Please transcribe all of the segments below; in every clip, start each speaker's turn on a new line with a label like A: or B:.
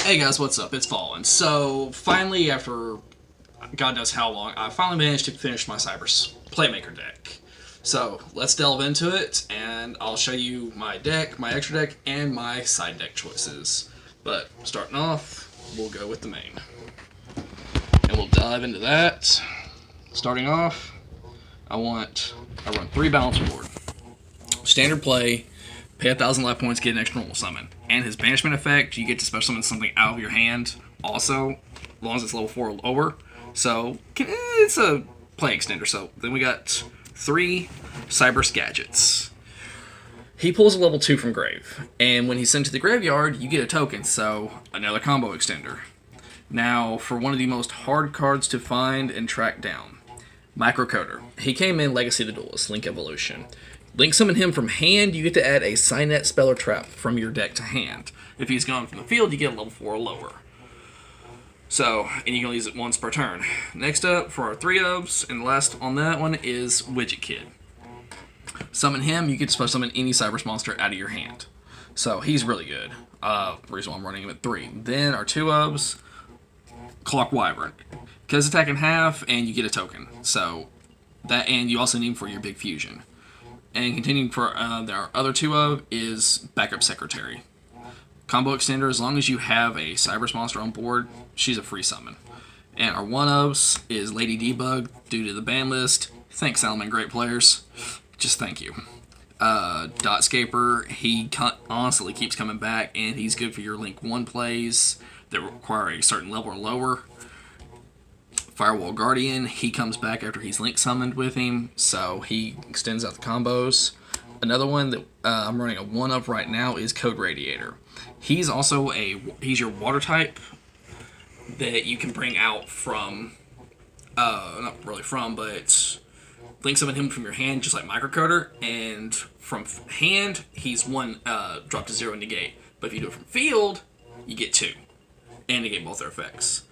A: Hey guys, what's up? It's Fallen. So, finally, after God knows how long, I finally managed to finish my Cyberse Playmaker deck. So, let's delve into it, and I'll show you my deck, my extra deck, and my side deck choices. But, starting off, we'll go with the main. And we'll dive into that. Starting off, I run 3 balance board. Standard play, pay 1,000 life points, get an extra normal summon. And his banishment effect, you get to special summon something out of your hand also, as long as it's level 4 or lower. So, it's a play extender. So, then we got 3 Cyberse gadgets. He pulls a level 2 from Grave. And when he's sent to the graveyard, you get a token, so another combo extender. Now, for one of the most hard cards to find and track down, Microcoder. He came in Legacy of the Duelist, Link Evolution. Link summon him from hand, you get to add a Signet Spell or Trap from your deck to hand. If he's gone from the field, you get a level 4 or lower. So, and you can only use it once per turn. Next up, for our 3 ofs, and last on that one is Widget Kid. Summon him, you get to special summon any Cyberse monster out of your hand. So, he's really good. Reason why I'm running him at 3. Then our 2 ofs, Clock Wyvern. Because attack in half, and you get a token. So, that, and you also need him for your big fusion. And continuing for our other 2 of is Backup Secretary. Combo extender, as long as you have a Cyberse monster on board, she's a free summon. And our 1 ofs is Lady Debug, due to the ban list. Thanks, Salmon, great players. Just thank you. Dotscaper, he constantly keeps coming back, and he's good for your Link 1 plays that require a certain level or lower. Firewall Guardian, he comes back after he's Link summoned with him, so he extends out the combos. Another one that I'm running a 1 of right now is Code Radiator. He's also he's your water type that you can bring out from, not really from, but Link summon him from your hand just like Microcoder, and from hand, he's 1 drop to 0 and negate. But if you do it from field, you get 2, and negate both their effects.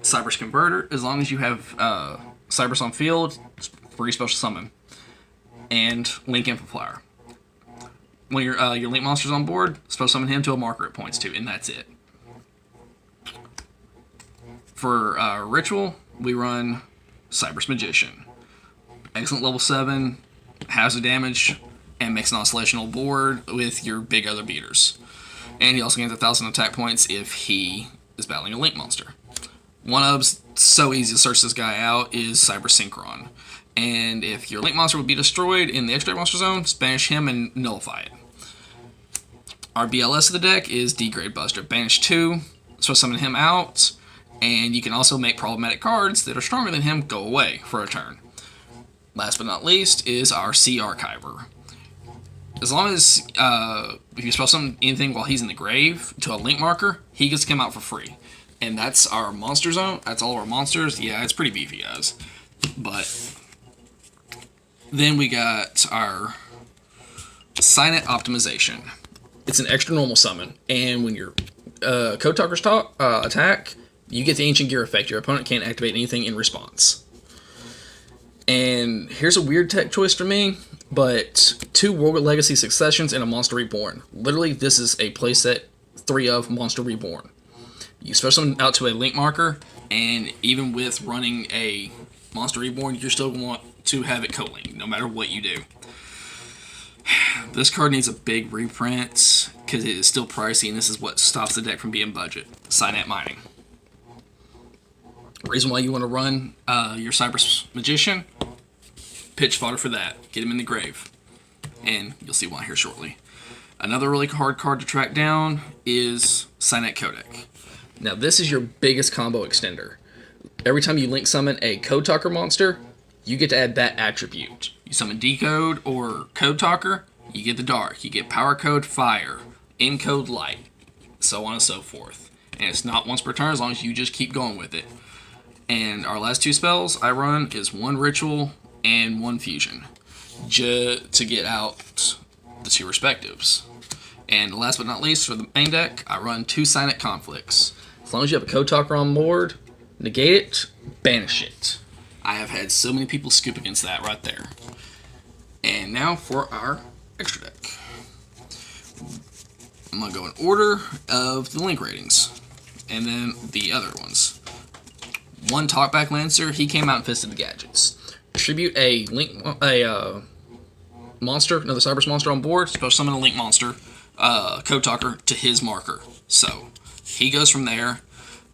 A: Cyberse Converter, as long as you have Cyberse on field, free special summon. And Link Amplifier. When your Link monster's on board, special summon him to a marker it points to, and that's it. For Ritual, we run Cyberse Magician. Excellent level 7, has the damage, and makes an oscillational board with your big other beaters. And he also gains 1,000 attack points if he is battling a Link monster. 1 of's so easy to search this guy out is Cyberse Synchron. And if your Link monster would be destroyed in the extra monster zone, banish him and nullify it. Our BLS of the deck is Degrade Buster. Banish 2, so summon him out, and you can also make problematic cards that are stronger than him go away for a turn. Last but not least is our Sea Archiver. As long as, if you spell summon anything while he's in the grave to a Link marker, he gets to come out for free. And that's our monster zone. That's all our monsters. Yeah, it's pretty beefy, guys. But then we got our Signet Optimization. It's an extra normal summon. And when your Code Talkers attack, you get the Ancient Gear effect. Your opponent can't activate anything in response. And here's a weird tech choice for me, but 2 World Legacy Successions and a Monster Reborn. Literally, this is a playset 3 of Monster Reborn. You special summon out to a Link marker, and even with running a Monster Reborn, you're still going to want to have it co-link, no matter what you do. This card needs a big reprint, because it is still pricey, and this is what stops the deck from being budget. Signet Mining. Reason why you want to run your Cyberse Magician, pitch fodder for that. Get him in the grave. And you'll see why here shortly. Another really hard card to track down is Signet Codec. Now, this is your biggest combo extender. Every time you Link summon a Code Talker monster, you get to add that attribute. You summon Decode or Code Talker, you get the Dark. You get Power Code Fire, Encode Light, so on and so forth. And it's not once per turn as long as you just keep going with it. And our last 2 spells I run is 1 Ritual and 1 Fusion, just to get out the 2 respectives. And last but not least, for the main deck, I run 2 Signet Conflicts. As long as you have a Code Talker on board, negate it, banish it. I have had so many people scoop against that right there. And now for our extra deck. I'm going to go in order of the link ratings. And then the other ones. One Talkback Lancer, he came out in Fist of the Gadgets. Distribute a monster, another Cyberse monster on board. Special summon a Link monster, Code Talker, to his marker. So he goes from there.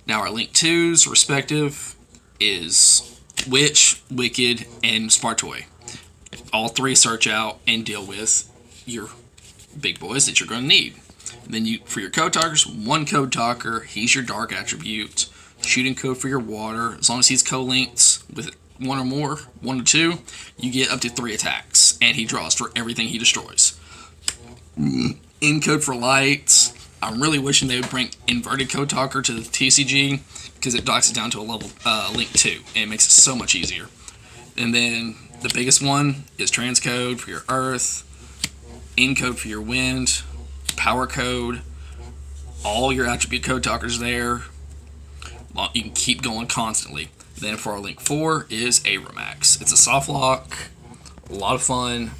A: Now our Link 2s, respective, is Witch, Wicked, and Spartoy. All three search out and deal with your big boys that you're going to need. And then for your Code Talkers, one Code Talker, he's your Dark attribute. Shooting code for your water. As long as he's co-linked with one or more, 1 to 2, you get up to 3 attacks. And he draws for everything he destroys. Encode for lights. I'm really wishing they would bring Inverted Code Talker to the TCG, because it docks it down to a level Link 2, and it makes it so much easier. And then the biggest one is Transcode for your Earth, Encode for your Wind, Power Code, all your attribute Code Talkers there. You can keep going constantly. Then for our Link 4 is Abramax. It's a soft lock, a lot of fun.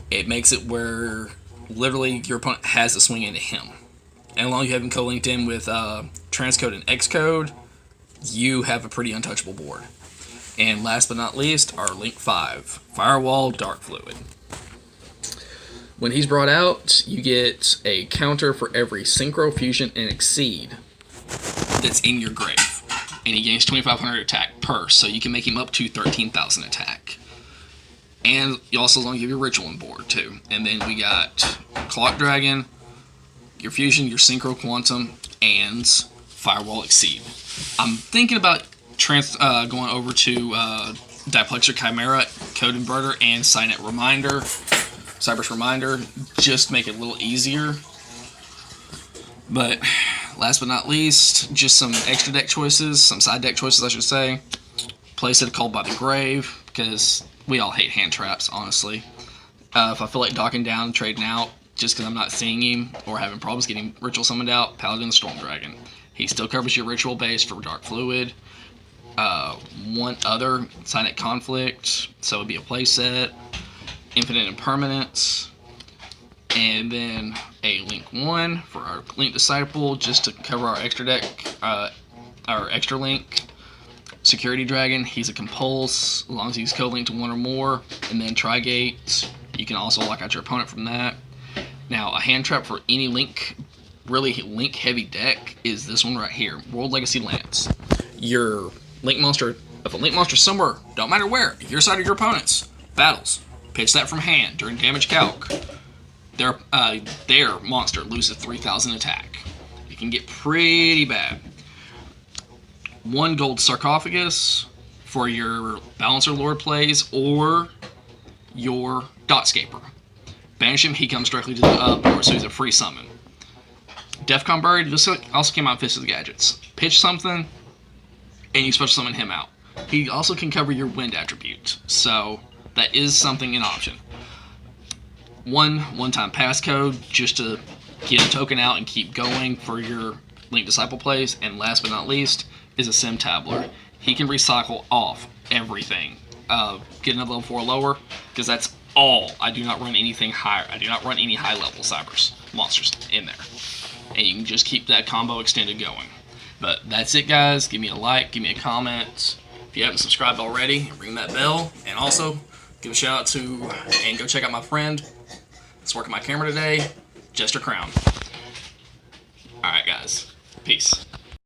A: It makes it where literally your opponent has to swing into him. And as long as you have him co-linked in with Transcode and Xcode, you have a pretty untouchable board. And last but not least, our Link 5, Firewall Dark Fluid. When he's brought out, you get a counter for every Synchro, Fusion, and Exceed that's in your grave. And he gains 2,500 attack per, so you can make him up to 13,000 attack. And you also long give your Ritual on board, too. And then we got Clock Dragon, your Fusion, your Synchro Quantum, and Firewall Exceed. I'm thinking about going over to Diplexer Chimera, Code Inverter, and Cyberse Reminder, just to make it a little easier. But last but not least, just some extra deck choices, some side deck choices, I should say. Playset Called by the Grave, because we all hate hand traps, honestly. If I feel like docking down, trading out, just because I'm not seeing him or having problems getting Ritual summoned out, Paladin Storm Dragon. He still covers your Ritual base for Dark Fluid. One other, Silent Conflict, so it would be a playset. Infinite Impermanence. And then a Link 1 for our Link Disciple, just to cover our extra deck, our extra Link. Security Dragon, he's a compulse, as long as he's co-linked to one or more. And then Trigate, you can also lock out your opponent from that. Now, a hand trap for any Link, really Link heavy deck, is this one right here, World Legacy Lance. Your Link monster, if a Link monster somewhere, don't matter where, your side or your opponent's, battles, pitch that from hand during damage calc. Their monster loses 3,000 attack. It can get pretty bad. 1 gold Sarcophagus for your Balancer Lord plays, or your Dotscaper. Banish him, he comes directly to the board, so he's a free summon. Defcon Buried, this also came out in Fist of the Gadgets. Pitch something, and you special summon him out. He also can cover your Wind attribute, so that is something an option. One-time passcode, just to get a token out and keep going for your Link Disciple plays. And last but not least is a Sim Tabler. He can recycle off everything. Get another level 4 lower, because that's all. I do not run anything higher. I do not run any high-level Cyberse monsters in there. And you can just keep that combo extended going. But that's it, guys. Give me a like, give me a comment. If you haven't subscribed already, ring that bell. And also, give a shout out to, and go check out my friend that's working my camera today, Jester Crown. Alright, guys. Peace.